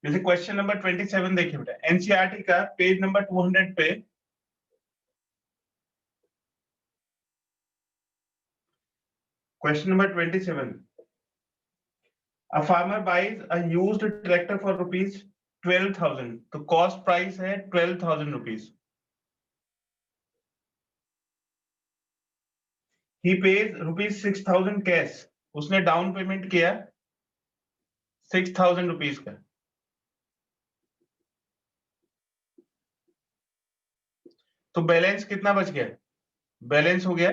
जैसे question number 27 देखिए बेटा, एनसीईआरटी का पेज नंबर 200 पे question number 27, a farmer buys a used tractor for rupees 12,000, तो कॉस्ट प्राइस है 12,000 rupees. He pays rupees 6,000 cash, उसने डाउन पेमेंट किया 6,000 रुपीज का। तो बैलेंस कितना बच गया? बैलेंस हो गया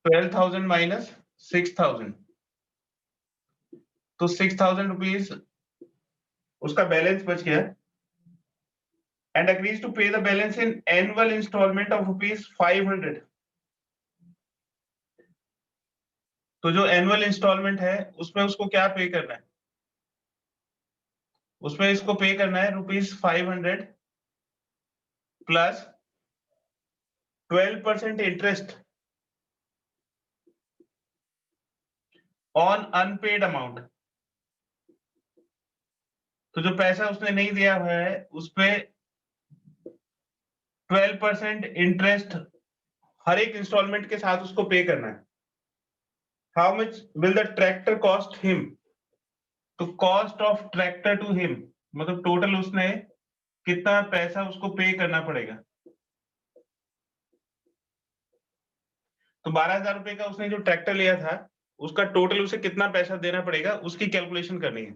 12,000 माइनस 6,000, तो 6,000 रुपीज उसका बैलेंस बच गया। And agrees to pay the balance in annual instalment of rupees 500। तो जो एनुअल इंस्टॉलमेंट है उसमें उसको क्या पे करना है? उसमें इसको पे करना है rupees 500 plus 12% interest on unpaid amount. तो जो पैसा उसने नहीं दिया हुआ है उस पे 12% इंटरेस्ट हर एक इंस्टॉलमेंट के साथ उसको पे करना है। How much will the tractor cost him? तो cost of tractor to him मतलब टोटल उसने कितना पैसा उसको पे करना पड़ेगा। तो 12,000 रुपए का उसने जो ट्रैक्टर लिया था उसका टोटल उसे कितना पैसा देना पड़ेगा उसकी कैलकुलेशन करनी है।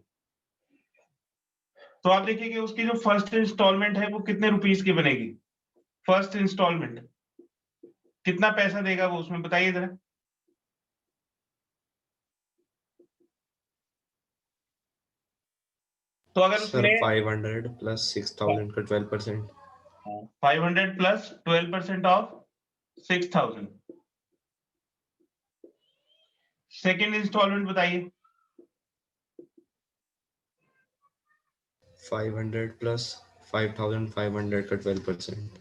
तो आप देखिए कि उसकी जो फर्स्ट इंस्टॉलमेंट है वो कितने रुपीस की बनेगी। फर्स्ट इंस्टॉलमेंट कितना पैसा देगा वो, उसमें बताइए जरा। तो अगर सर उसने 500 प्लस 6,000 का 12%। 500 प्लस 12% ऑफ 6,000। सेकेंड इंस्टॉलमेंट बताइए। 500 प्लस 5,500 का 12%।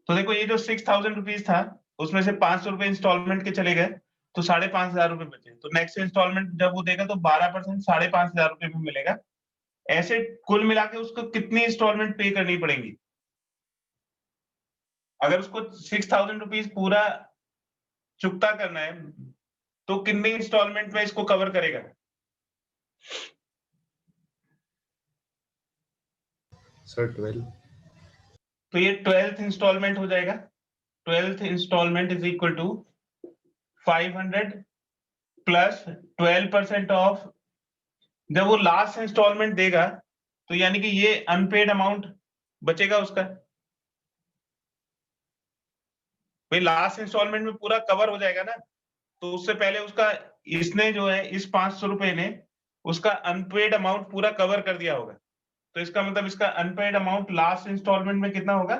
तो देखो ये जो 6,000 रुपीज था उसमें से 500 रुपए इंस्टॉलमेंट के चले गए, तो 5,500 रुपए बचे। तो नेक्स्ट इंस्टॉलमेंट जब वो देगा तो 12% 5,500 रुपए में मिलेगा। ऐसे कुल मिला के उसको कितनी इंस्टॉलमेंट पे करनी पड़ेंगी? अगर उसको 6,000 रुपीज पूरा चुकता करना है तो कितनी इंस्टॉलमेंट में इसको कवर करेगा? सर 12। तो ये 12th इंस्टॉलमेंट हो जाएगा। 12th instalment is equal to 500 plus 12% of, जब वो लास्ट इंस्टॉलमेंट देगा तो यानी कि ये अनपेड अमाउंट बचेगा उसका। भाई लास्ट इंस्टॉलमेंट में पूरा कवर हो जाएगा ना, तो उससे पहले उसका इसने जो है इस 500 रुपए ने उसका अनपेड अमाउंट पूरा कवर कर दिया होगा। तो इसका मतलब इसका अनपेड अमाउंट लास्ट इंस्टॉलमेंट में कितना होगा?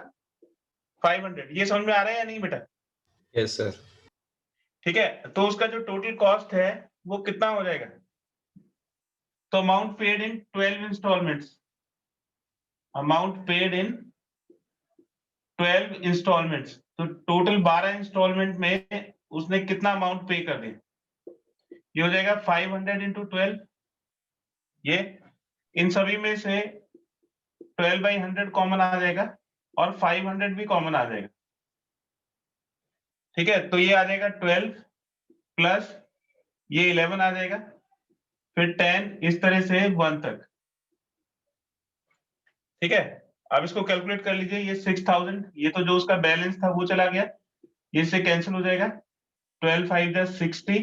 500। ये समझ में आ रहा है या नहीं बेटा? Yes sir. ठीक है, तो उसका जो टोटल कॉस्ट है वो कितना हो जाएगा? तो amount paid in 12 instalments, amount paid in 12 instalments, तो टोटल 12 इंस्टॉलमेंट में उसने कितना अमाउंट पे कर दिया? ये हो जाएगा 500 इंटू 12। ये इन सभी में से 12/100 कॉमन आ जाएगा और 500 भी कॉमन आ जाएगा। ठीक है, तो ये आ जाएगा 12 प्लस ये 11 आ जाएगा, फिर 10, इस तरह से 1 तक। ठीक है, अब इसको कैलकुलेट कर लीजिए। ये 6,000, ये तो जो उसका बैलेंस था वो चला गया, ये इससे कैंसिल हो जाएगा। 12 5 60,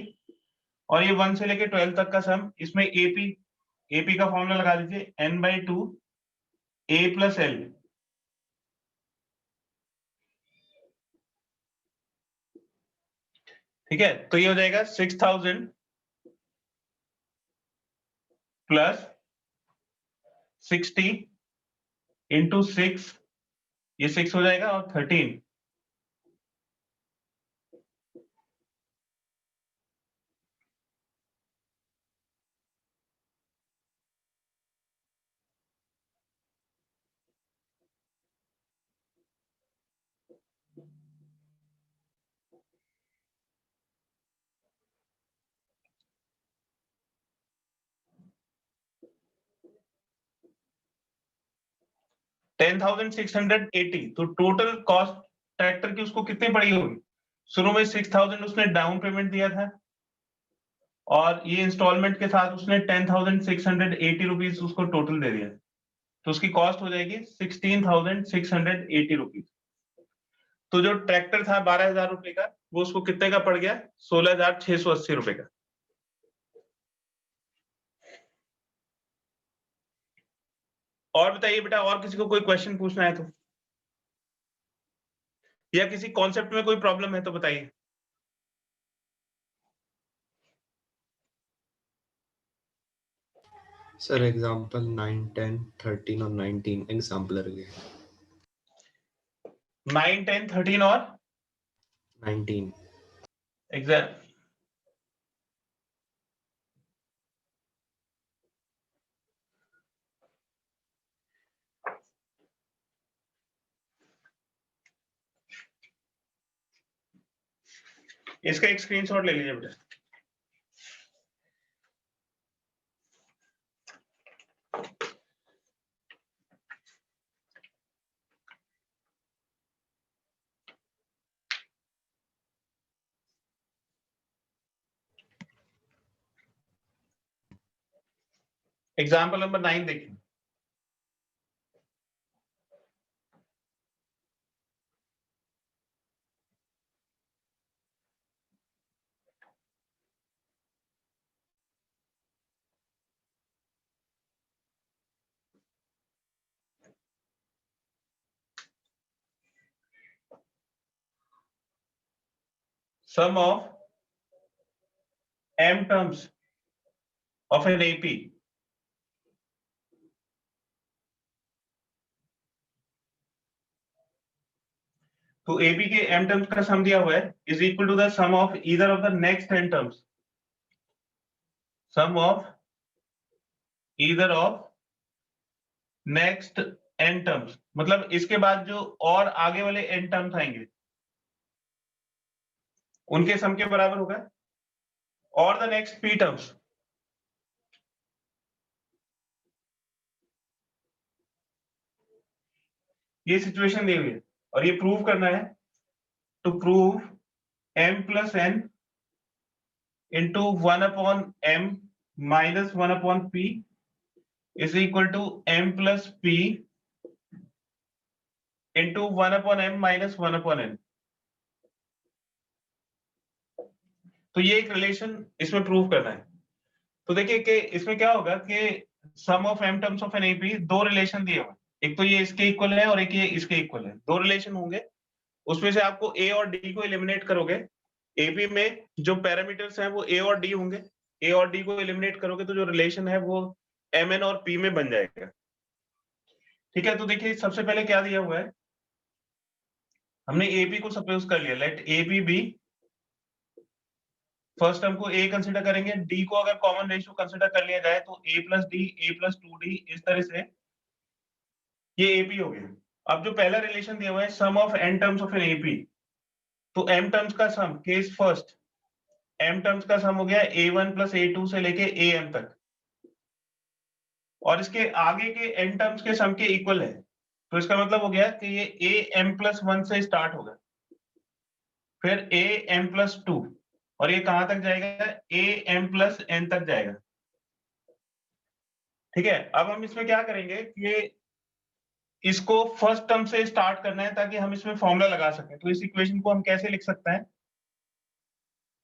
और ये 1 से लेके 12 तक का सम, इसमें एपी का फॉर्मूला लगा दीजिए, n/2 a प्लस एल। ठीक है, तो ये हो जाएगा 6,000 प्लस 60 इंटू 6, ये 6 हो जाएगा, और 13। 10,680, तो टोटल कॉस्ट ट्रैक्टर की उसको कितनी पड़ी होगी? शुरू में 6,000 उसने डाउन पेमेंट दिया था और ये इंस्टॉलमेंट के साथ उसने 10,680 रुपीज उसको टोटल दे दिया, तो उसकी कॉस्ट हो जाएगी 16,680 रुपीज। तो जो ट्रैक्टर था 12,000 रुपए का, वो उसको कितने का पड़ गया? 16,680 रुपए का। और बताइए बेटा, और किसी को कोई क्वेश्चन पूछना है तो, या किसी कॉन्सेप्ट में कोई प्रॉब्लम है तो बताइए। सर एग्जांपल 9, 10, 13 और 19 एग्जांपल रहे 9, 10, 13 और 19। एग्जाम। इसका एक स्क्रीनशॉट ले लीजिए बेटा। एग्जाम्पल नंबर 9 देखिए। Sum of m terms of an AP तो AP के m terms का सम दिया हुआ है is equal to the sum of either of the next n terms, sum of either of next n terms, मतलब इसके बाद जो और आगे वाले n terms आएंगे उनके सम के बराबर होगा, और द नेक्स्ट p terms। ये सिचुएशन दी हुई है और ये प्रूव करना है। To prove m plus n into 1 upon m minus 1 upon p is equal to m plus p into 1 upon m minus 1 upon n। तो ये एक रिलेशन इसमें प्रूव करना है। तो देखिए कि इसमें क्या होगा कि sum of m terms of an AP, दो रिलेशन दिए हुए, एक तो ये इसके इक्वल है और एक ये इसके इक्वल है, दो रिलेशन होंगे। उसमें से आपको a और d को एलिमिनेट करोगे। एपी में जो पैरामीटर्स हैं वो a और d होंगे। a और d को एलिमिनेट करोगे तो जो रिलेशन है वो mn और p में बन जाएगा। ठीक है, तो देखिए सबसे पहले क्या दिया हुआ है, हमने एपी को सपोज कर लिया, let AP be, first term को a कंसीडर करेंगे, d को अगर कॉमन रेशियो कंसीडर कर लिया जाए तो a plus D, a plus 2d, इस तरह से ये एपी हो गया। अब जो पहला रिलेशन दिया हुआ है sum of n terms of an AP, तो m टर्म्स का sum, case first, m terms का सम हो गया a1 प्लस a2 से लेके am तक, और इसके आगे के n टर्म्स के सम के इक्वल है। तो इसका मतलब हो गया कि ये am प्लस 1 से स्टार्ट होगा, फिर am प्लस 2, और ये कहां तक जाएगा? am प्लस n तक जाएगा। ठीक है, अब हम इसमें क्या करेंगे कि इसको फर्स्ट टर्म से स्टार्ट करना है ताकि हम इसमें फॉर्मूला लगा सकें। तो इस इक्वेशन को हम कैसे लिख सकते हैं?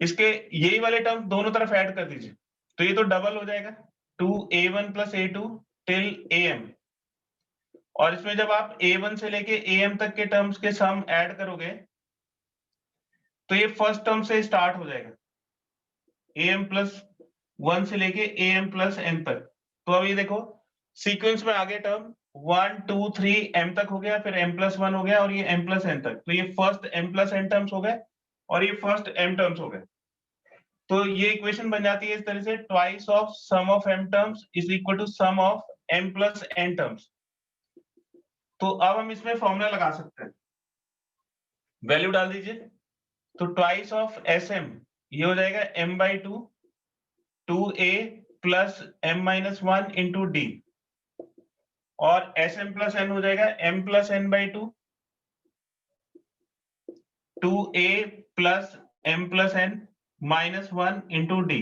इसके यही वाले टर्म दोनों तरफ ऐड कर दीजिए, तो ये तो डबल हो जाएगा 2a1 plus a2 till am, और इसमें जब आप a1 से लेके am तक के टर्म्स के सम ऐड करोगे तो ये फर्स्ट टर्म से स्टार्ट हो जाएगा, am प्लस 1 से लेके am प्लस n तक। तो अब ये देखो सीक्वेंस में आगे टर्म 1 2 3 m तक हो गया, फिर m प्लस 1 हो गया और ये m प्लस n तक। तो ये first m plus n terms हो गए और ये फर्स्ट m टर्म्स हो गए। तो ये इक्वेशन बन जाती है इस तरह से, twice of sum of m terms is equal to sum of m plus n terms. तो अब हम इसमें फॉर्मूला लगा सकते हैं, वैल्यू डाल दीजिए। तो ट्वाइस ऑफ sm ये हो जाएगा m by 2 2a plus m minus 1 into d, और एस एम प्लस एन हो जाएगा m plus n by 2, 2a plus m plus n minus 1 into d.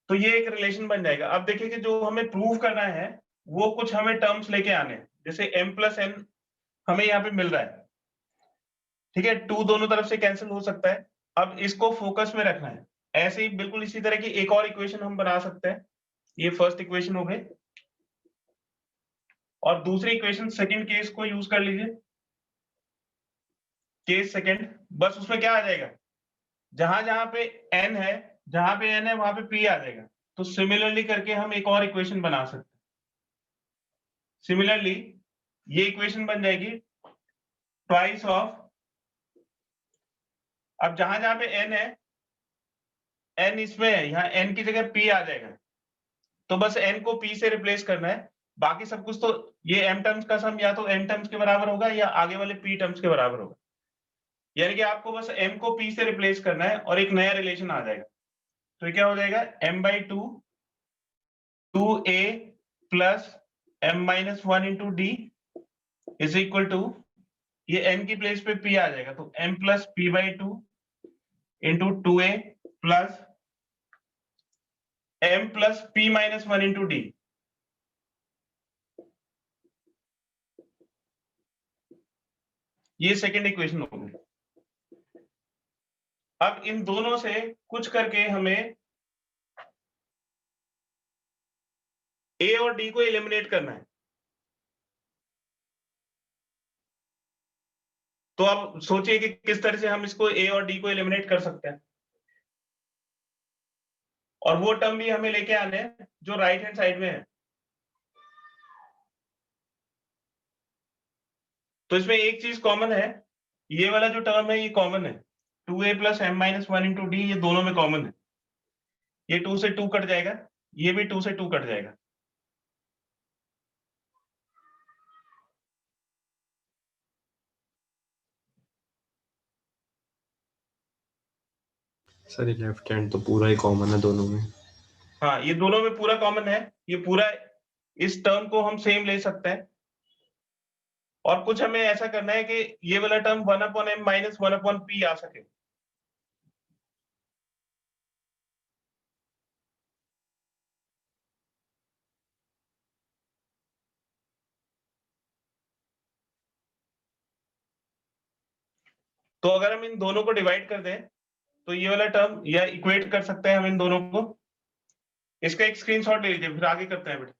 तो ये एक रिलेशन बन जाएगा। अब देखिए कि जो हमें प्रूव करना है वो कुछ हमें टर्म्स लेके आने हैं, जैसे m प्लस एन हमें यहाँ पे मिल रहा है, ठीक है, 2 दोनों तरफ से कैंसिल हो सकता है। अब इसको फोकस में रखना है। ऐसे ही बिल्कुल इसी तरह की एक और इक्वेशन हम बना सकते हैं। ये फर्स्ट इक्वेशन हो गई, और दूसरी इक्वेशन सेकंड केस को यूज कर लीजिए, केस सेकंड। बस उसमें क्या आ जाएगा, जहां जहां पे n है, जहां पे n है वहां पे p आ जाएगा। तो सिमिलरली करके हम एक और इक्वेशन बना सकते हैं। सिमिलरली ये इक्वेशन बन जाएगी ट्वाइस ऑफ, अब जहां जहां पे n है, n इसमें है, यहाँ n की जगह p आ जाएगा। तो बस n को p से रिप्लेस करना है, बाकी सब कुछ तो ये m टर्म्स का सम या तो n टर्म्स के बराबर होगा या आगे वाले p टर्म्स के बराबर होगा। यानी कि आपको बस m को p से रिप्लेस करना है और एक नया रिलेशन आ जाएगा। तो ये क्या हो जाएगा, m by 2 2a plus m minus 1 into d is equal to, ये n की प्लेस पे p आ जाएगा, तो m plus p by 2 into 2a plus m plus p minus 1 into d. ये सेकेंड इक्वेशन हो गई। अब इन दोनों से कुछ करके हमें a और d को एलिमिनेट करना है। तो अब सोचिए कि किस तरह से हम इसको a और d को एलिमिनेट कर सकते हैं, और वो टर्म भी हमें लेके आने हैं जो राइट हैंड साइड में है। तो इसमें एक चीज कॉमन है, ये वाला जो टर्म है ये कॉमन है, 2a plus m minus 1 into d, ये दोनों में कॉमन है। ये 2 से 2 कट जाएगा, ये भी 2 से 2 कट जाएगा। सर ये लेफ्ट हैंड तो पूरा ही कॉमन है दोनों में। हाँ, ये दोनों में पूरा कॉमन है, ये पूरा, इस टर्म को हम सेम ले सकते हैं। और कुछ हमें ऐसा करना है कि ये वाला term 1 upon m minus 1 upon p आ सके। तो अगर हम इन दोनों को डिवाइड कर दें तो ये वाला टर्म, या इक्वेट कर सकते हैं हम इन दोनों को। इसका एक स्क्रीनशॉट ले लीजिए, फिर आगे करते हैं बेटा।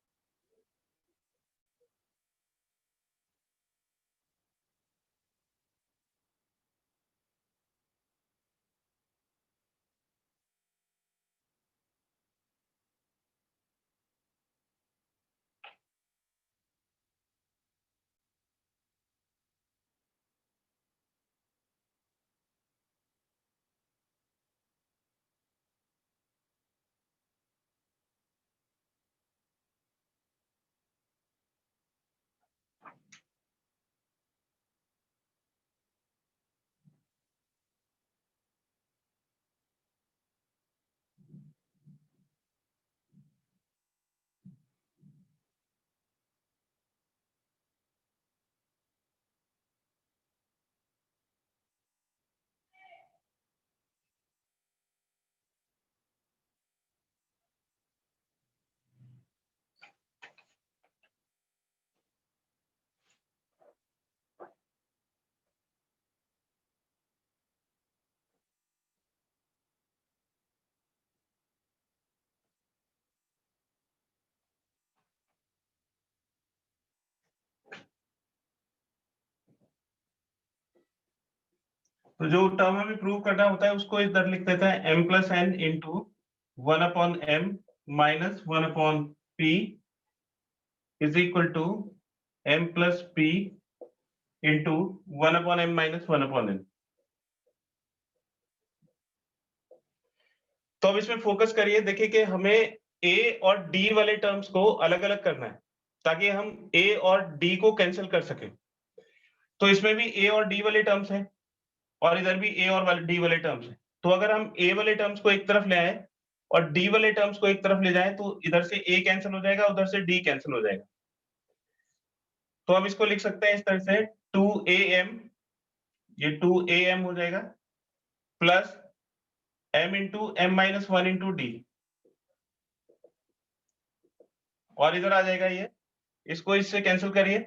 तो जो टर्म हमें प्रूव करना होता है उसको इधर लिख देते हैं, m plus n into 1 upon m minus 1 upon p is equal to m plus p into 1 upon m minus 1 upon n। तो अब इसमें फोकस करिए, देखिए कि हमें a और d वाले टर्म्स को अलग अलग करना है ताकि हम a और d को कैंसिल कर सके। तो इसमें भी a और d वाले टर्म्स हैं और इधर भी a और d वाले टर्म्स हैं। तो अगर हम a वाले टर्म्स को एक तरफ ले आए और d वाले टर्म्स को एक तरफ ले जाएं तो इधर से a कैंसिल हो जाएगा, उधर से d कैंसिल हो जाएगा। तो हम इसको लिख सकते हैं इस तरह से 2am, ये 2am हो जाएगा plus m into m minus 1 into d, और इधर आ जाएगा ये, इसको इससे कैंसिल करिए,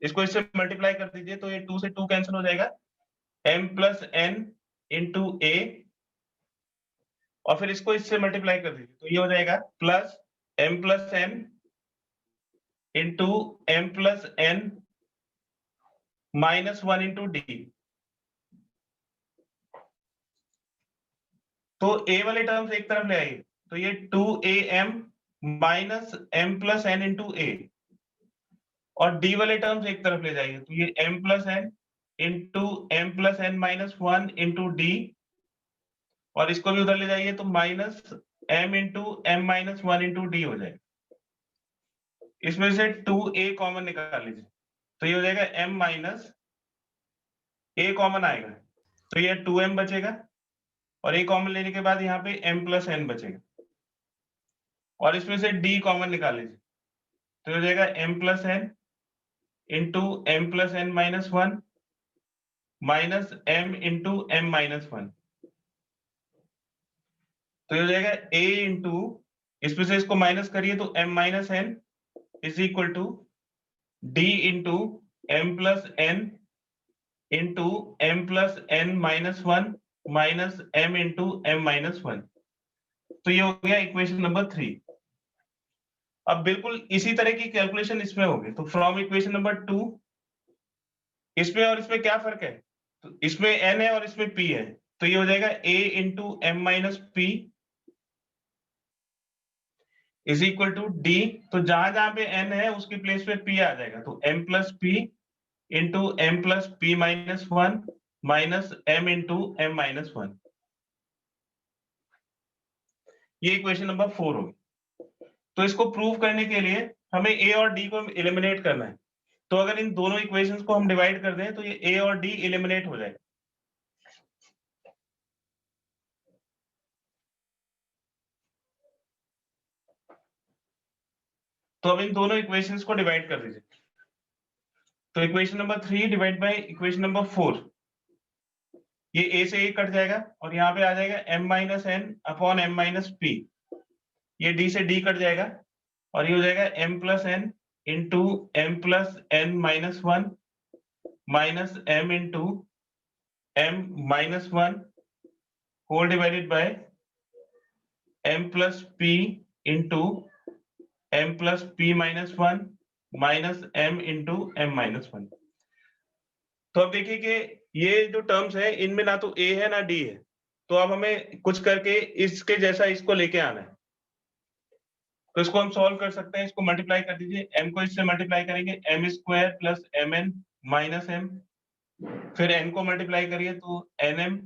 इसको इससे मल्टीप्लाई कर दीजिए तो ये 2 से 2 कैंसिल हो जाएगा, m plus n into a, और फिर इसको इससे मल्टीप्लाई कर दीजिए तो ये हो जाएगा plus m plus n into m plus n minus 1 into d. तो a वाले टर्म्स एक तरफ ले आइए तो ये 2am minus m plus n into a, और d वाले टर्म्स एक तरफ ले जाइए तो ये m plus n into m plus n minus 1 into d, और इसको भी उधर ले जाइए तो minus m into m minus 1 into D हो जाएगा। इसमें से 2a कॉमन निकाल लीजिए तो ये हो जाएगा m माइनस a कॉमन आएगा तो ये 2m बचेगा, और a कॉमन लेने के बाद यहाँ पे m प्लस n बचेगा, और इसमें से d कॉमन निकाल लीजिए तो ये हो जाएगा m plus n into m plus n minus 1 minus m into m minus 1, तो ये हो जाएगा a इंटू, इसमें से इसको माइनस करिए तो m minus n is equal to d into m plus n into m plus n minus 1 minus m into m minus 1। तो ये हो गया इक्वेशन नंबर 3। अब बिल्कुल इसी तरह की कैलकुलेशन इसमें होगी, तो फ्रॉम इक्वेशन नंबर 2, इसमें और इसमें क्या फर्क है, तो इसमें n है और इसमें p है, तो ये हो जाएगा a into m minus p is equal to d, तो जहां जहां पे n है उसकी प्लेस पे p आ जाएगा, तो m plus p into m plus p minus 1 minus m into m minus 1। ये इक्वेशन नंबर 4 होगी। तो इसको प्रूव करने के लिए हमें a और d को एलिमिनेट करना है, तो अगर इन दोनों इक्वेशंस को हम डिवाइड कर दें तो ये a और d एलिमिनेट हो जाएगा। तो अब इन दोनों इक्वेशंस को डिवाइड कर दीजिए, तो equation number 3 divide by equation number 4, ये a से a कट जाएगा और यहाँ पे आ जाएगा m minus n upon m minus p, ये d से d कट जाएगा और ये हो जाएगा m plus n into m plus n minus 1 minus m into m minus 1 whole divided by m plus p into m plus p minus 1 minus m into m minus 1। तो अब देखिए कि ये जो टर्म्स है इनमें ना तो a है ना d है, तो अब हमें कुछ करके इसके जैसा इसको लेके आना है, तो इसको हम सॉल्व कर सकते हैं, इसको मल्टीप्लाई कर दीजिए, m को इससे मल्टीप्लाई करेंगे m square plus mn minus m, फिर n को मल्टीप्लाई करिए तो nm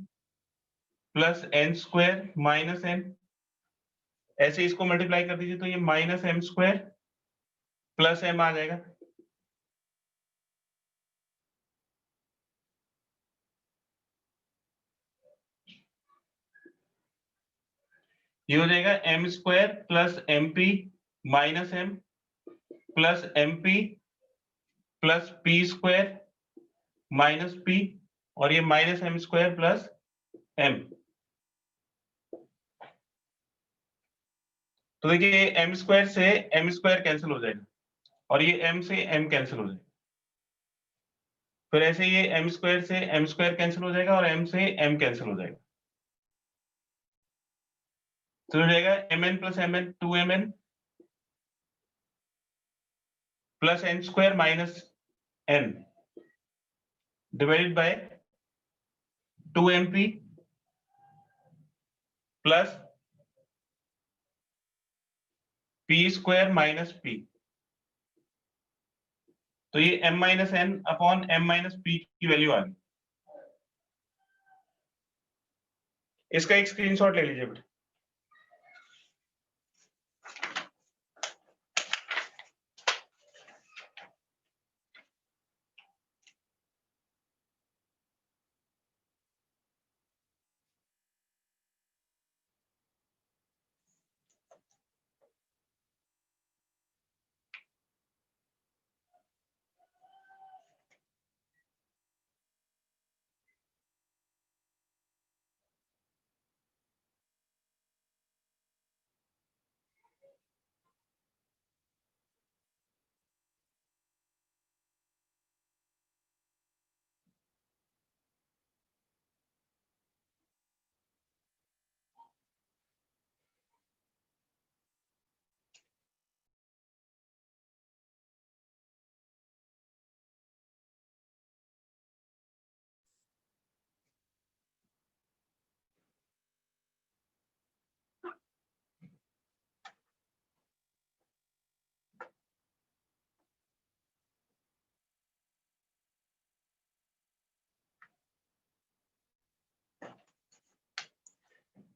plus n square minus n, ऐसे इसको मल्टीप्लाई कर दीजिए तो ये minus m square plus m आ जाएगा। ये हो जाएगा m square plus mp minus m plus mp plus p square minus p, और ये minus m square plus m। तो देखिए m स्क्वायर से m स्क्वायर कैंसिल हो जाएगा और ये m से m कैंसिल हो जाएगा, फिर ऐसे ये m स्क्वायर से m स्क्वायर कैंसिल हो जाएगा और m से m कैंसिल हो जाएगा, तो हो जाएगा mn plus mn 2mn plus n square minus n divided by 2mp plus p square minus p, तो ये m minus n upon m minus p की वैल्यू आ गई। इसका एक स्क्रीनशॉट ले लीजिए बेटा।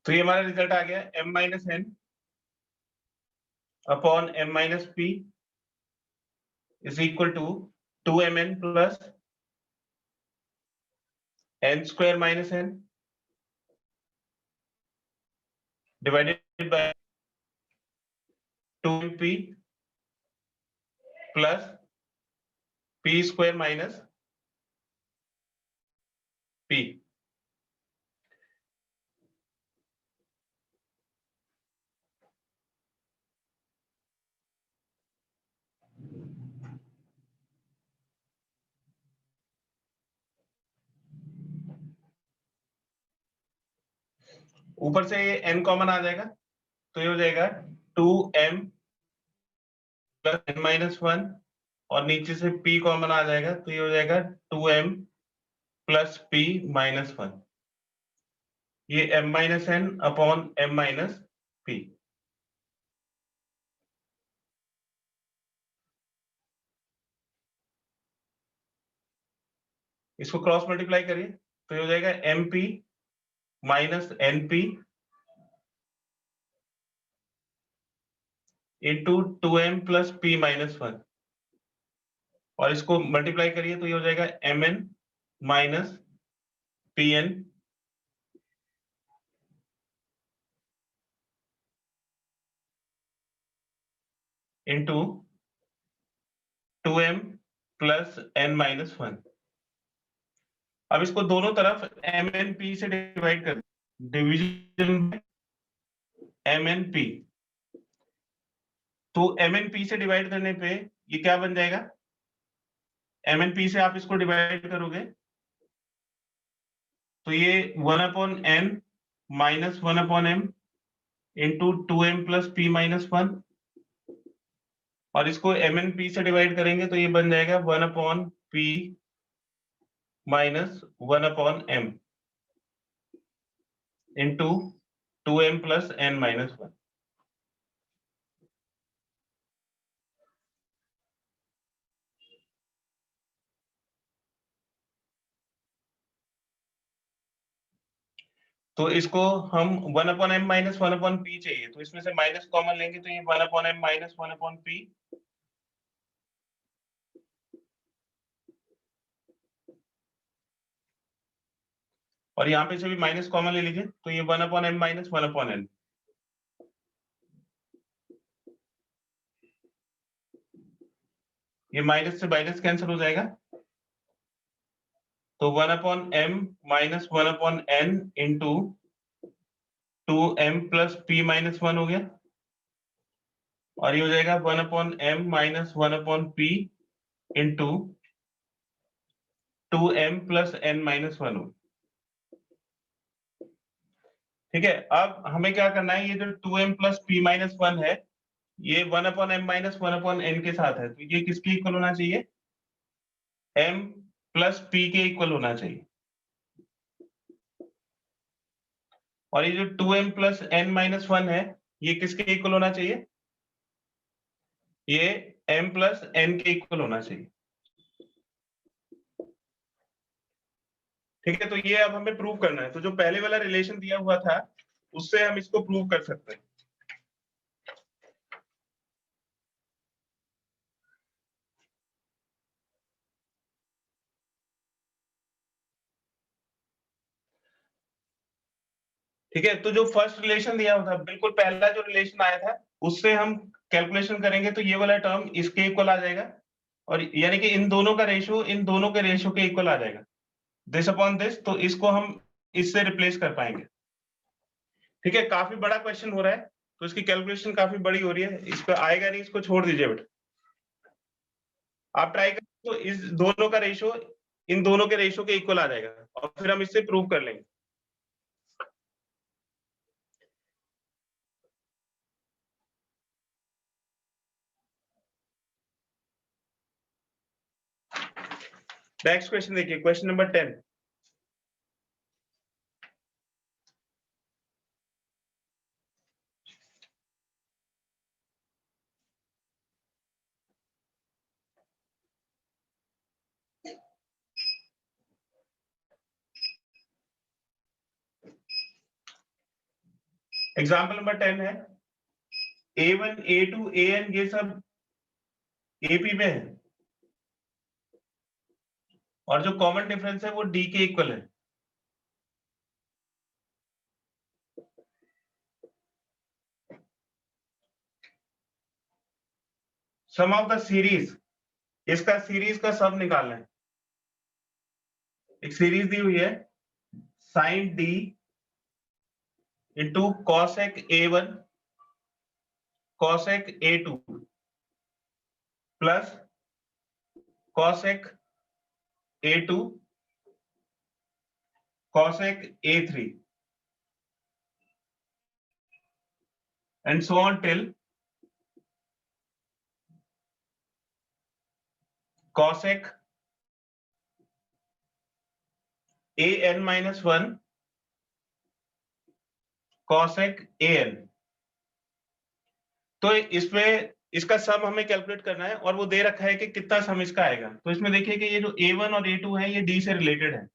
तो ये हमारा रिजल्ट आ गया m minus n upon m minus p is equal to 2mn plus n square minus n divided by 2mp plus p square minus p। ऊपर से ये n कॉमन आ जाएगा तो ये हो जाएगा 2m plus n minus one और नीचे से p कॉमन आ जाएगा तो ये हो जाएगा 2m plus p minus one. ये m minus n upon m minus p। इसको क्रॉस मल्टीप्लाई करिए तो ये हो जाएगा mp minus np into 2m plus p minus one और इसको मल्टीप्लाई करिए तो ये हो जाएगा mn minus pn into 2m plus n minus one. अब इसको दोनों तरफ mnp से डिवाइड कर डिवीजन mnp तो mnp से डिवाइड करने पे ये क्या बन जाएगा mnp से आप इसको डिवाइड करोगे तो ये 1/n minus 1/m into 2m plus p minus one और इसको mnp से डिवाइड करेंगे तो ये बन जाएगा 1/p minus 1/m into 2m plus n minus one. तो इसको हम 1/m माइनस 1/p चाहिए तो इसमें से माइनस कॉमन लेंगे तो ये 1/m माइनस 1/p और यहाँ पे से भी माइनस कॉमन ले लीजिए तो ये 1/m माइनस 1/n। ये माइनस से माइनस कैंसिल हो जाएगा तो 1/m minus 1/n into 2m plus p minus one हो गया और ये हो जाएगा 1/m minus 1/p into 2m plus n minus one हो। ठीक है, अब हमें क्या करना है, ये जो 2m plus p minus one है ये 1/m माइनस 1/n के साथ है तो ये किसके इक्वल होना चाहिए, m प्लस p के इक्वल होना चाहिए। और ये जो 2m plus n minus one है ये किसके इक्वल होना चाहिए, ये m प्लस n के इक्वल होना चाहिए। ठीक है, तो ये अब हमें प्रूव करना है। तो जो पहले वाला रिलेशन दिया हुआ था उससे हम इसको प्रूव कर सकते हैं। ठीक है, तो जो फर्स्ट रिलेशन दिया हुआ था, बिल्कुल पहला जो रिलेशन आया था उससे हम कैलकुलेशन करेंगे तो ये वाला टर्म इसके इक्वल आ जाएगा और यानी कि इन दोनों का रेशियो इन दोनों के रेशियो के इक्वल आ जाएगा, दिस अपॉन दिस। तो इसको हम इससे रिप्लेस कर पाएंगे। ठीक है, काफी बड़ा क्वेश्चन हो रहा है तो इसकी कैलकुलेशन काफी बड़ी हो रही है, इसको आएगा नहीं, इसको छोड़ दीजिए बेटा। आप ट्राई करें तो इस दोनों का रेशियो इन दोनों के रेशियो के इक्वल आ जाएगा और फिर हम इससे प्रूव कर लेंगे। नेक्स्ट क्वेश्चन देखिए, क्वेश्चन नंबर 10। एग्जाम्पल नंबर 10 है A1 A2 AN ये सब AP में है और जो कॉमन डिफरेंस है वो D के इक्वल है। सम ऑफ द सीरीज, इसका सीरीज का सम निकालना है। एक सीरीज दी हुई है sin D into cosec A1 cosec A2 plus cosec A2 cosec A3 and so on till cosec AN minus 1 cosec AN। तो इसमें इसका सम हमें कैलकुलेट करना है और वो दे रखा है कि कितना सम इसका आएगा। तो इसमें देखिए कि ये जो A1 और A2 है ये D से रिलेटेड है।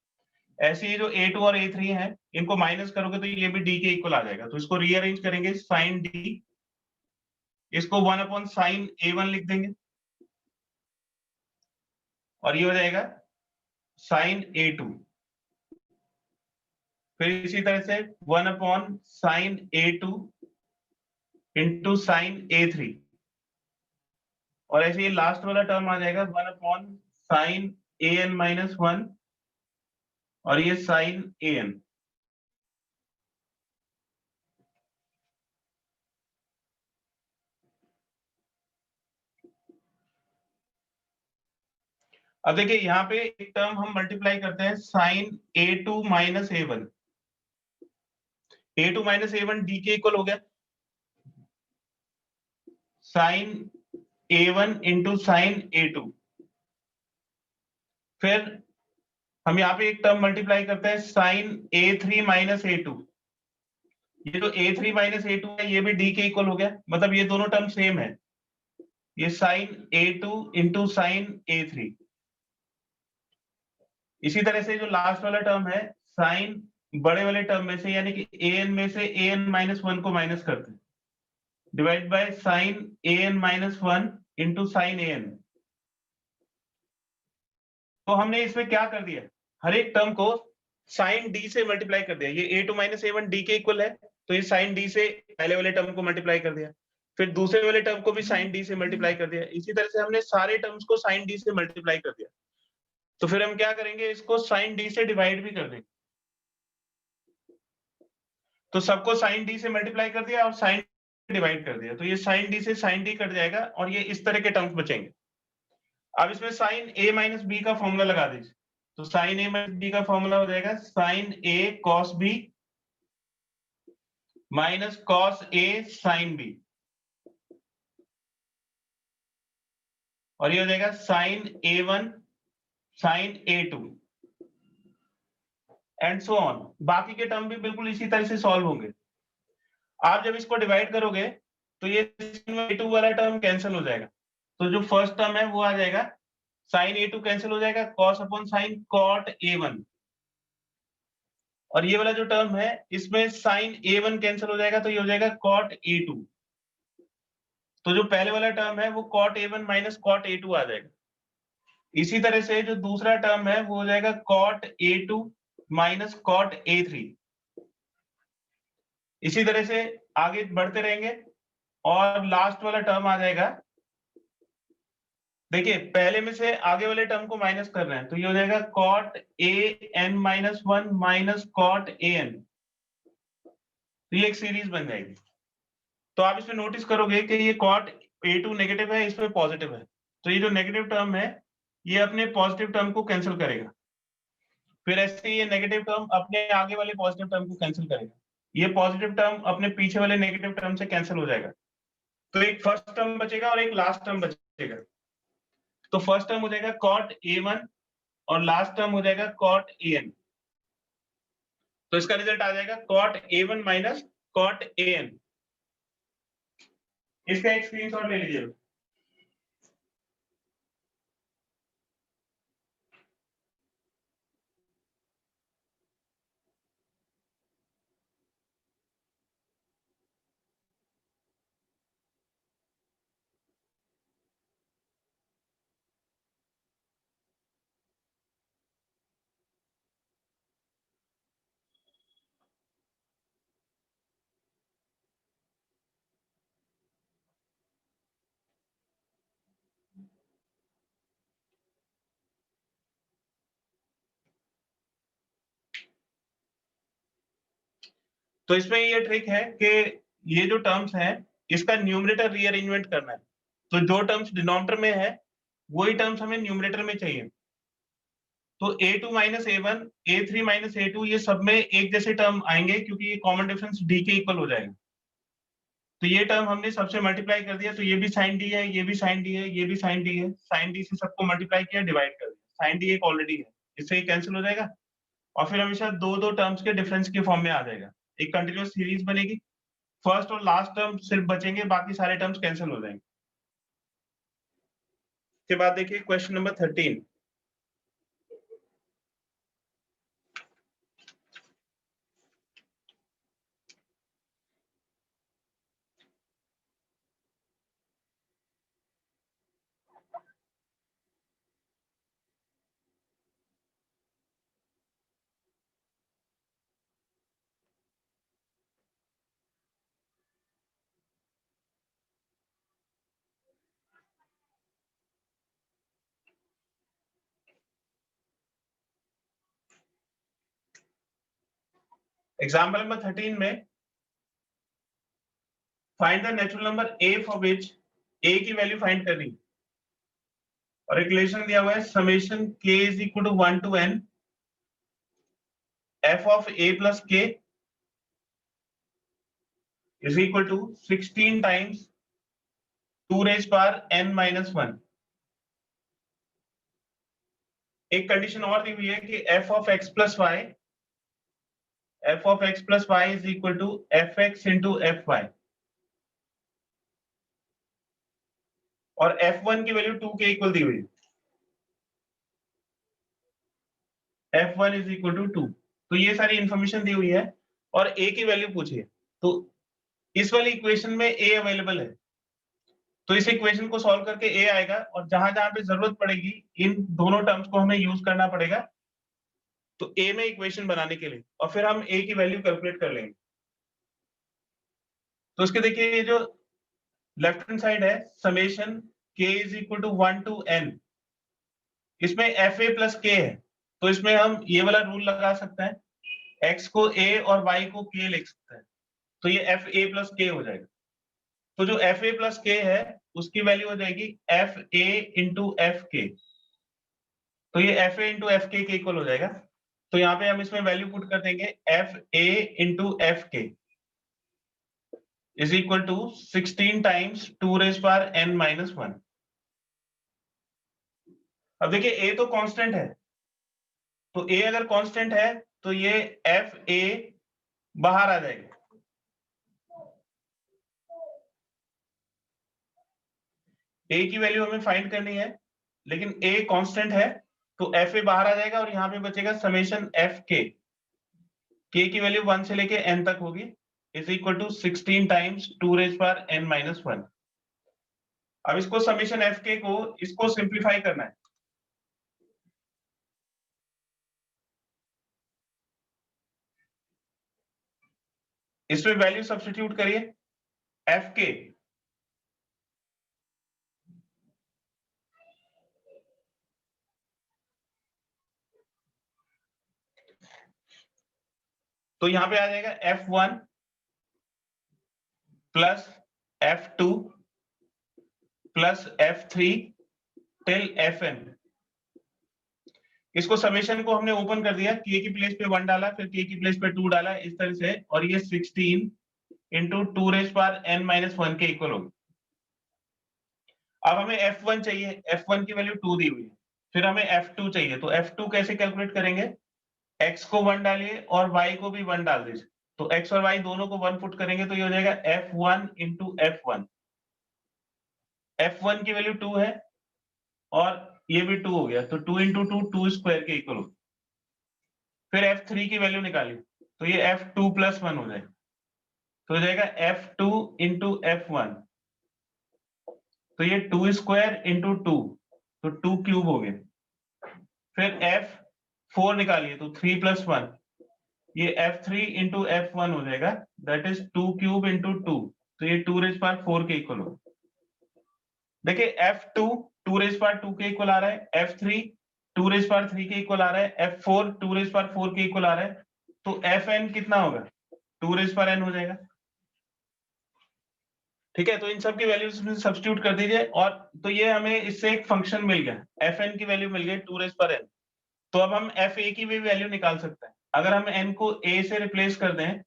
ऐसे ये जो A2 और A3 है इनको माइनस करोगे तो ये भी D के इक्वल आ जाएगा। तो इसको रीअरेंज करेंगे sin D, इसको 1 अपॉन sin A1 लिख देंगे और ये हो जाएगा sin A2। फिर इसी तरह से 1 upon sin A2 into sin A3 और ऐसे ये लास्ट वाला टर्म आ जाएगा 1 अपॉन sin AN माइनस 1 और ये sin AN। अब देखिए यहाँ पे एक टर्म हम मल्टीप्लाई करते हैं sin A2 minus A1। A2 minus A1 D के इक्वल हो गया sin A1 into sin A2। फिर हम यहाँ पे एक टर्म मल्टीप्लाई करते हैं sin A3 माइनस A2। ये जो A3 माइनस A2 है ये भी D के इक्वल हो गया, मतलब ये दोनों टर्म सेम है। ये sin A2 into sin A3। इसी तरह से जो लास्ट वाला टर्म है sin बड़े वाले टर्म में से यानी कि an में से an माइनस 1 को माइनस करते हैं divide by sin an minus 1 into sin an। तो हमने इसमें क्या कर दिया, हर एक टर्म को sin d से मल्टीप्लाई कर दिया। ये A2 माइनस A1 D के इक्वल है तो ये sin d से पहले वाले टर्म को मल्टीप्लाई कर दिया, फिर दूसरे वाले टर्म को भी sin d से मल्टीप्लाई कर दिया। इसी तरह से हमने सारे टर्म्स को sin d से मल्टीप्लाई कर दिया। तो फिर हम क्या करेंगे, इसको sin d से डिवाइड भी कर देंगे। तो सबको sin d से मल्टीप्लाई कर दिया और sin डिवाइड कर दिया, तो ये sin d से sin d कट जाएगा और ये इस तरह के टर्म्स बचेंगे। अब इसमें sin a माइनस b का फॉर्मूला लगा दीजिए। तो sin a माइनस b का फॉर्मूला हो जाएगा sin a cos b minus cos a sin b और ये हो जाएगा sin a1 sin a2 and so on. बाकी के टर्म भी बिल्कुल इसी तरह से सॉल्व होंगे। आप जब इसको डिवाइड करोगे तो ये sin a2 वाला टर्म कैंसिल हो जाएगा, तो जो फर्स्ट टर्म है वो आ जाएगा sin a2 कैंसिल हो जाएगा cos upon sin cot a1 और ये वाला जो टर्म है इसमें sin a1 कैंसिल हो जाएगा तो ये हो जाएगा cot a2। तो जो पहले वाला टर्म है वो cot a1 minus cot a2 आ जाएगा। इसी तरह से जो दूसरा टर्म है वो हो जाएगा cot a2 minus cot a3। इसी तरह से आगे बढ़ते रहेंगे और लास्ट वाला टर्म आ जाएगा। देखिए पहले में से आगे वाले टर्म को माइनस कर रहे हैं तो ये हो जाएगा cot an minus 1 minus cot an। तो ये एक सीरीज बन जाएगी। तो आप इसमें नोटिस करोगे कि ये cot a2 नेगेटिव है, इसमें पॉजिटिव है, तो ये जो नेगेटिव टर्म है ये अपने पॉजिटिव टर्म को कैंसिल करेगा। फिर ऐसे ये नेगेटिव टर्म अपने आगे वाले पॉजिटिव टर्म को कैंसिल करेगा, ये पॉजिटिव टर्म अपने पीछे वाले नेगेटिव टर्म से कैंसिल हो जाएगा। तो एक फर्स्ट टर्म बचेगा और एक लास्ट टर्म बचेगा। तो फर्स्ट टर्म हो जाएगा cot a1 और लास्ट टर्म हो जाएगा cot an। तो इसका रिजल्ट आ जाएगा cot a1 minus cot an। इसका एक स्क्रीनशॉट ले लीजिए। तो इसमें ये ट्रिक है कि ये जो टर्म्स हैं इसका न्यूमरेटर रीअरेंजमेंट करना है। तो जो टर्म्स डिनोमिनेटर में है वही टर्म्स हमें न्यूमरेटर में चाहिए। तो a2 minus a1, a3 minus a2 ये सब में एक जैसे टर्म आएंगे क्योंकि ये कॉमन डिफरेंस d के इक्वल हो जाएगा। तो ये टर्म हमने सबसे मल्टीप्लाई कर दिया, तो ये भी साइन डी है, ये भी साइन डी है, ये भी साइन डी है। साइन डी से सबको मल्टीप्लाई किया, डिवाइड कर दिया। साइन डी एक ऑलरेडी है, इससे ये कैंसिल हो जाएगा और फिर हमेशा दो दो टर्म्स के डिफरेंस के फॉर्म में आ जाएगा। एक कंटिन्यूअस सीरीज बनेगी, फर्स्ट और लास्ट टर्म सिर्फ बचेंगे, बाकी सारे टर्म्स कैंसिल हो जाएंगे। उसके बाद देखिए क्वेश्चन नंबर 13। एग्जाम्पल नंबर 13 में find the natural number a for which a की वैल्यू फाइंड करनी और एक रिलेशन दिया हुआ है summation k is equal to 1 to n f of a plus k is equal to 16 times 2 raise power n minus 1। एक condition और दी हुई है कि f of x plus y is equal to f x into f y और f1 की value 2 के equal दी हुई है, f1 इज इक्वल टू 2। तो ये सारी इंफॉर्मेशन दी हुई है और a की वैल्यू पूछिए। तो इस वाली इक्वेशन में a अवेलेबल है, तो इस इक्वेशन को सॉल्व करके a आएगा और जहां जहां पे जरूरत पड़ेगी इन दोनों टर्म्स को हमें यूज करना पड़ेगा तो a में इक्वेशन बनाने के लिए, और फिर हम a की वैल्यू कैलकुलेट कर लेंगे। तो इसके देखिए ये जो लेफ्ट हैंड साइड है summation k is equal to 1 to n, इसमें एफ ए प्लस के है, तो इसमें हम ये वाला रूल लगा सकते हैं, x को a और y को k लिख सकते हैं, तो ये एफ ए प्लस के हो जाएगा। तो जो एफ ए प्लस के है उसकी वैल्यू हो जाएगी एफ ए इंटू एफ के, तो ये एफ ए इंटू एफ के इक्वल हो जाएगा। तो यहाँ पे हम इसमें वैल्यू पुट कर देंगे f a into f k is equal to 16 times 2 raise power n minus 1। अब देखिए a तो कांस्टेंट है, तो a अगर कांस्टेंट है तो ये एफ ए बाहर आ जाएगा, a की वैल्यू हमें फाइंड करनी है लेकिन a कांस्टेंट है तो एफ ए बाहर आ जाएगा और यहाँ पे बचेगा समेशन एफ के की वैल्यू 1 से लेके n तक होगी is equal to 16 times 2 raise power n minus 1। अब इसको समेशन एफ के को इसको सिंप्लीफाई करना है, इसमें वैल्यू सब्स्टिट्यूट करिए एफ के, तो यहां पे आ जाएगा f1 plus f2 plus f3 till fn। इसको समेशन को हमने ओपन कर दिया, k की प्लेस पे 1 डाला, फिर k की प्लेस पे 2 डाला, इस तरह से, और ये 16 into 2 raise power n minus 1 के इक्वल होगी। अब हमें f1 चाहिए, f1 की वैल्यू 2 दी हुई है, फिर हमें f2 चाहिए, तो f2 कैसे कैलकुलेट करेंगे, x को 1 डालिए और y को भी 1 डाल दीजिए, तो x और y दोनों को 1 पुट करेंगे तो ये हो जाएगा f1 इंटू f1। f1 की वैल्यू 2 है और ये भी 2 हो गया, तो 2 इंटू 2 2 स्क्वायर के इक्वल होगा। फिर f3 की वैल्यू निकाली तो ये f2 प्लस 1 हो जाएगा, तो हो जाएगा f2 इंटू f1, तो ये 2 स्क्वायर इंटू 2, तो 2 क्यूब हो गया। फिर f4 निकालिए तो 3 प्लस 1, ये f3 इंटू f1 हो जाएगा, दैट इज 2 क्यूब इंटू 2, तो ये 2 रेज पावर 4 के इक्वल होगा। देखिए f2 2 रेज पावर 2 के इक्वल आ रहा है, f3 2 रेज पावर 3 के इक्वल आ रहा है, f4 2 रेज पावर 4 के इक्वल आ रहा है, तो fn कितना होगा, 2 रेज पावर n हो जाएगा। ठीक है, तो इन सब की वैल्यूज में सब्स्टिट्यूट कर दीजिए और तो ये हमें इससे एक फंक्शन मिल गया, fn की वैल्यू मिल गई 2 रेज पावर n। तो अब हम fa की भी वैल्यू निकाल सकते हैं। अगर हम n को a से रिप्लेस कर दें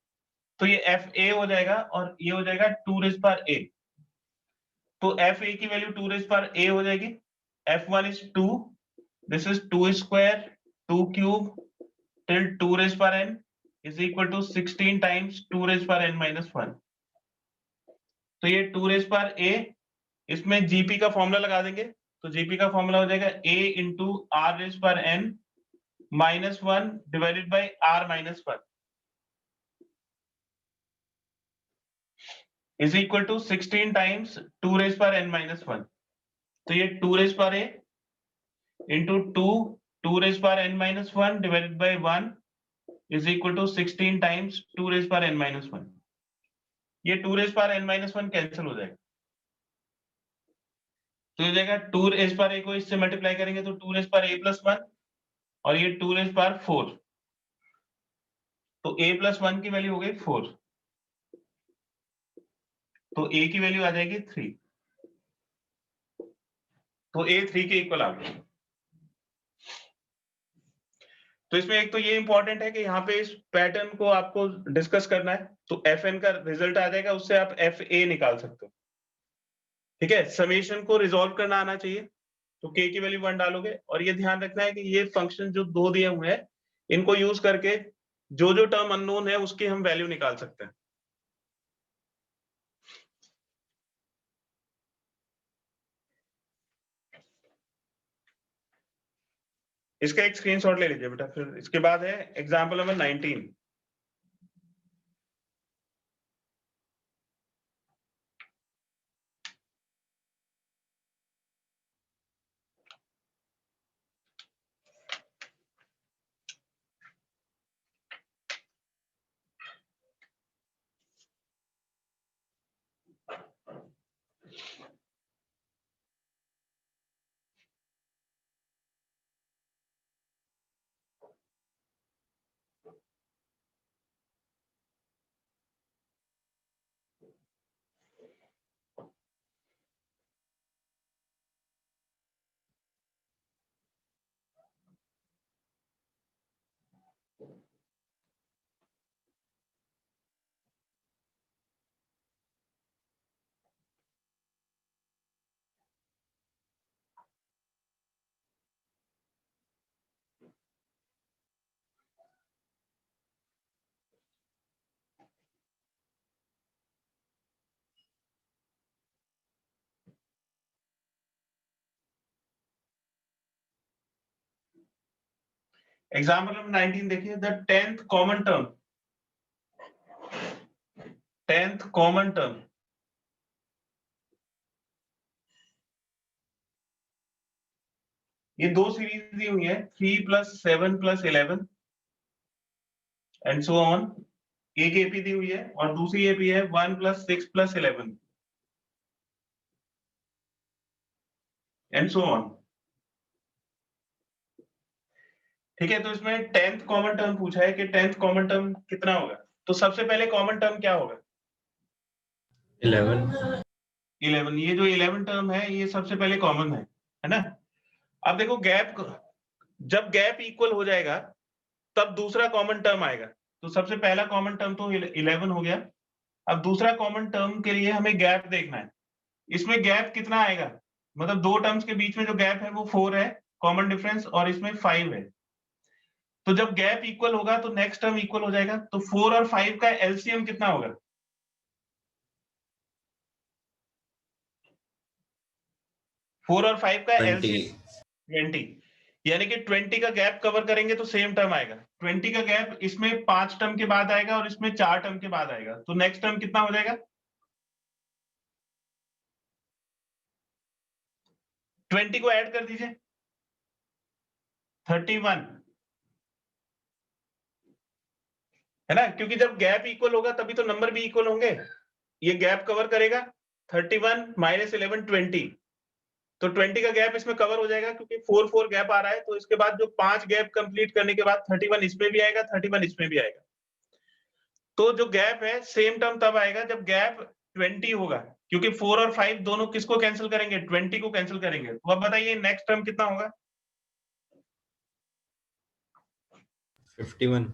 तो ये fa हो जाएगा और ये हो जाएगा 2 रेज पावर a। तो fa की वैल्यू 2 रेज पावर a हो जाएगी। f1 is 2, this is 2 square 2 cube till 2 raised power n is equal to 16 times 2 raised power n minus 1। तो ये 2 raised power a, इसमें gp का फॉर्मूला लगा देंगे, तो gp का फॉर्मूला हो जाएगा a into r raised power n minus 1 divided by r minus 1 is equal to 16 times 2 raised power n minus 1। तो ये 2 raised power a into 2 raised power n minus 1 divided by 1 is equal to 16 times 2 raised power n minus 1। ये 2 raised power n minus 1 cancel हो जाएगा, तो ये जाएगा 2 raised power a को इससे मल्टीप्लाई करेंगे तो 2 raised power a plus 1 और ये 2 raised power 4, तो a plus 1 की वैल्यू हो गई 4, तो a की वैल्यू आ जाएगी 3, तो a 3 के इक्वल आ गया। तो इसमें एक तो ये इंपॉर्टेंट है कि यहाँ पे इस पैटर्न को आपको डिस्कस करना है, तो fn का रिजल्ट आ जाएगा, उससे आप fa निकाल सकते हो। ठीक है, समेशन को रिजॉल्व करना आना चाहिए, तो k की वैल्यू 1 डालोगे और ये ध्यान रखना है कि ये फंक्शन जो दो दिए हुए हैं इनको यूज करके जो जो टर्म अननोन है उसकी हम वैल्यू निकाल सकते हैं। इसका एक स्क्रीनशॉट ले लीजिए बेटा, फिर इसके बाद है एग्जाम्पल नंबर 19। एग्जाम्पल नंबर 19 देखिए, the 10th common term, 10th common term ये दो सीरीज दी हुई है, 3 + 7 + 11 एंड सो ऑन। एक एपी दी हुई है और दूसरी एपी है 1 + 6 + 11 एंड सो ऑन। ठीक है, तो इसमें 10th कॉमन टर्म पूछा है कि 10th कॉमन टर्म कितना होगा, तो सबसे पहले कॉमन टर्म क्या होगा? 11। 11, ये जो 11 टर्म है ये सबसे पहले कॉमन है ना। अब देखो गैप, जब गैप इक्वल हो जाएगा तब दूसरा कॉमन टर्म आएगा, तो सबसे पहला कॉमन टर्म तो 11 हो गया। अब दूसरा कॉमन टर्म के लिए हमें गैप देखना है, इसमें गैप कितना आएगा, मतलब दो टर्म्स के बीच में जो गैप है वो 4 है कॉमन डिफरेंस और इसमें 5 है। तो जब गैप इक्वल होगा तो नेक्स्ट टर्म इक्वल हो जाएगा, तो 4 और 5 का एलसीएम कितना होगा? 4 और 5 का 20। एलसीएम 20, यानी कि 20 का गैप कवर करेंगे तो सेम टर्म आएगा। 20 का गैप इसमें 5 टर्म के बाद आएगा और इसमें 4 टर्म के बाद आएगा, तो नेक्स्ट टर्म कितना हो जाएगा? 20 को ऐड कर दीजिए, 31 है ना, क्योंकि जब गैप इक्वल होगा तभी तो नंबर भी इक्वल होंगे। ये गैप कवर करेगा 31 - 11 20, तो 20 का गैप इसमें कवर हो जाएगा क्योंकि 4 गैप आ रहा है, तो इसके बाद जो 5 गैप कंप्लीट करने के बाद 31 इसमें भी आएगा, 31 इसमें भी आएगा। तो जो गैप है सेम टर्म तब आएगा जब गैप 20 होगा, क्योंकि 4 और 5 दोनों किसको कैंसिल करेंगे, 20 को कैंसिल करेंगे। तो अब बताइए नेक्स्ट टर्म कितना होगा? 51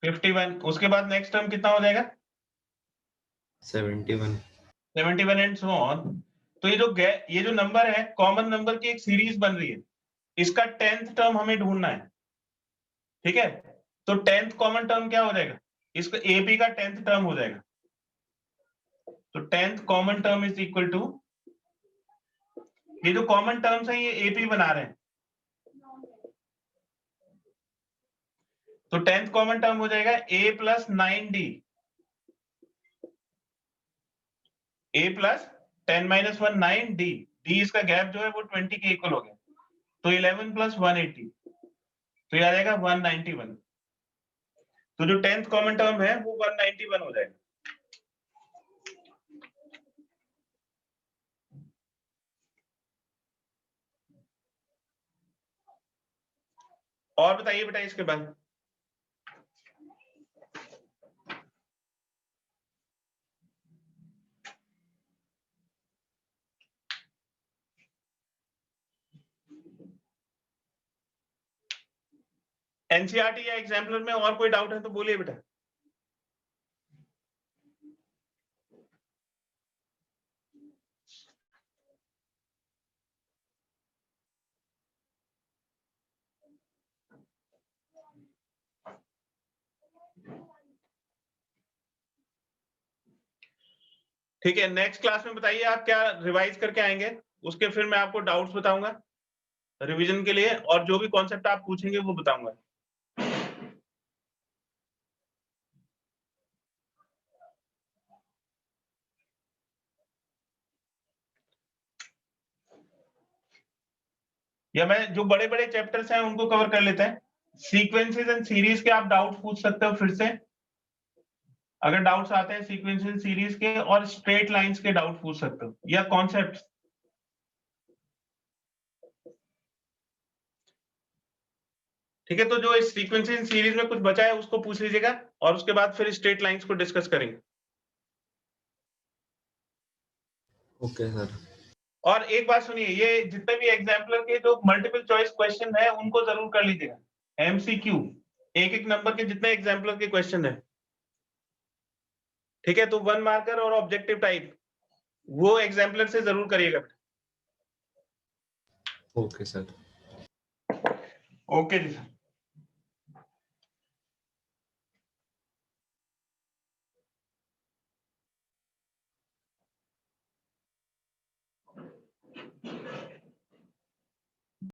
51। उसके बाद नेक्स्ट टर्म कितना हो जाएगा? 71 71 एंड सो ऑन। तो ये जो नंबर है कॉमन नंबर की एक सीरीज बन रही है, इसका 10th टर्म हमें ढूंढना है, ठीक है? तो 10th कॉमन टर्म क्या हो जाएगा? इसका एपी का 10th टर्म हो जाएगा। तो 10th common term is equal to, ये जो कॉमन टर्म्स है ये एपी बना रहे हैं, तो 10th कॉमन टर्म हो जाएगा a plus 9d, a plus 10 minus 1 9d, d इसका गैप जो है वो 20 के इक्वल हो गया, तो 11 प्लस 180, तो ये आ जाएगा 191। तो जो 10th कॉमन टर्म है वो 191 हो जाएगा। और बताइए बेटा इसके बाद। एनसीईआरटी या एग्जाम्पलर में और कोई डाउट है तो बोलिए बेटा। ठीक है, नेक्स्ट क्लास में बताइए आप क्या रिवाइज करके आएंगे, उसके फिर मैं आपको डाउट्स बताऊंगा रिवीजन के लिए, और जो भी कॉन्सेप्ट आप पूछेंगे वो बताऊंगा। या मैं जो बड़े बड़े चैप्टर्स हैं उनको कवर कर लेते हैं। सीक्वेंसेस एंड सीरीज के आप डाउट पूछ सकते हो फिर से, अगर डाउट्स आते हैं सीक्वेंसेस सीरीज के, और स्ट्रेट लाइंस के डाउट पूछ सकते हो, या कॉन्सेप्ट्स। ठीक है, तो जो इस सीक्वेंसेस सीरीज में कुछ बचा है उसको पूछ लीजिएगा, और उसके बाद फिर स्ट्रेट लाइंस को डिस्कस करेंगे। Okay sir. और एक बात सुनिए, ये जितने भी एग्जाम्पलर के जो मल्टीपल चॉइस क्वेश्चन है उनको जरूर कर लीजिएगा, एमसीक्यू, एक एक नंबर के जितने एग्जाम्पलर के क्वेश्चन है, ठीक है? तो 1 मार्कर और ऑब्जेक्टिव टाइप वो एग्जाम्पलर से जरूर करिएगा। Okay sir. ओके जी सर।